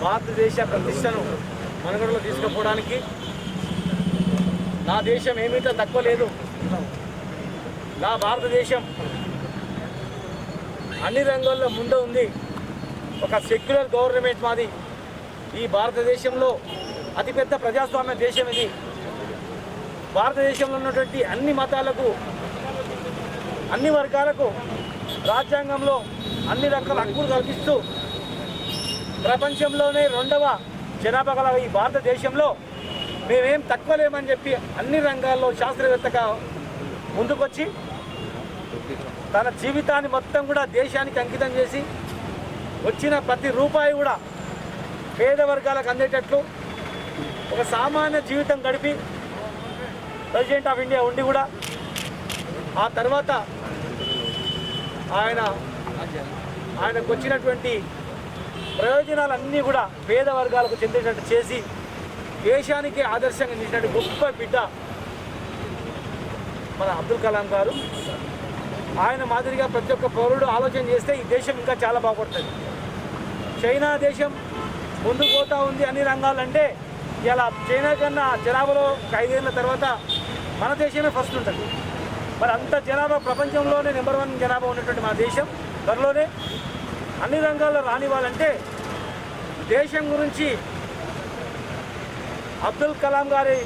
భారతదేశ ప్రతిష్టను మనుగడలో తీసుకుపోవడానికి నా దేశం ఏమిటో తక్కువ లేదు. నా భారతదేశం అన్ని రంగాల్లో ముందు ఉంది. ఒక సెక్యులర్ గవర్నమెంట్ మాది. ఈ భారతదేశంలో అతిపెద్ద ప్రజాస్వామ్య దేశం ఇది. భారతదేశంలో ఉన్నటువంటి అన్ని మతాలకు, అన్ని వర్గాలకు రాజ్యాంగంలో అన్ని రకాల హక్కులు కల్పిస్తూ ప్రపంచంలోనే 2వ జనాభా గల ఈ భారతదేశంలో మేమేం తక్కువ లేమని చెప్పి అన్ని రంగాల్లో శాస్త్రవేత్తగా ముందుకొచ్చి తన జీవితాన్ని మొత్తం కూడా దేశానికి అంకితం చేసి వచ్చిన ప్రతి రూపాయి కూడా పేద వర్గాలకు అందేటట్లు ఒక సామాన్య జీవితం గడిపి ప్రెసిడెంట్ ఆఫ్ ఇండియా ఉండి కూడా ఆ తర్వాత ఆయనకు వచ్చినటువంటి ప్రయోజనాలన్నీ కూడా పేద వర్గాలకు చెందేటట్టు చేసి దేశానికి ఆదర్శంగా నిలిచినట్టు గొప్ప బిడ్డ మన అబ్దుల్ కలాం గారు. ఆయన మాదిరిగా ప్రతి ఒక్క పౌరుడు ఆలోచన చేస్తే ఈ దేశం ఇంకా చాలా బాగుపడుతుంది. చైనా దేశం ముందుకు పోతూ ఉంది అన్ని రంగాలంటే, ఇలా చైనా కన్నా జనాభాలో 5 ఏళ్ళ తర్వాత మన దేశమే ఫస్ట్ ఉంటుంది. మరి అంత జనాభా ప్రపంచంలోనే నెంబర్ 1 జనాభా ఉన్నటువంటి మన దేశం త్వరలోనే అన్ని రంగాల్లో రానివ్వాలంటే దేశం గురించి అబ్దుల్ కలాం గారి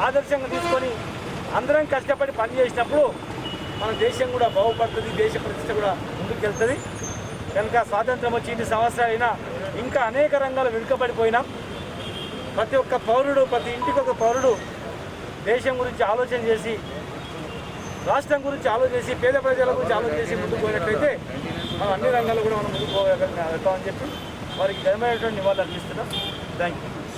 ఆదర్శంగా తీసుకొని అందరం కష్టపడి పనిచేసినప్పుడు మన దేశం కూడా బాగుపడుతుంది, దేశ ప్రతిష్ట కూడా ముందుకు వెళ్తుంది. కనుక స్వాతంత్రం వచ్చి 2 సంవత్సరాలైనా ఇంకా అనేక రంగాలు వెనుకబడిపోయినాం. ప్రతి ఒక్క పౌరుడు, ప్రతి ఇంటికి ఒక పౌరుడు దేశం గురించి ఆలోచన చేసి, రాష్ట్రం గురించి ఆలోచన చేసి, పేద ప్రజల గురించి ఆలోచన చేసి ముందుకు పోయినట్లయితే మనం అన్ని రంగాల్లో కూడా మనం ముందుకు పోగలుగుతామని చెప్పి వారికి ఘనమైనటువంటి నివాళులు అర్పిస్తున్నాం. Thank you.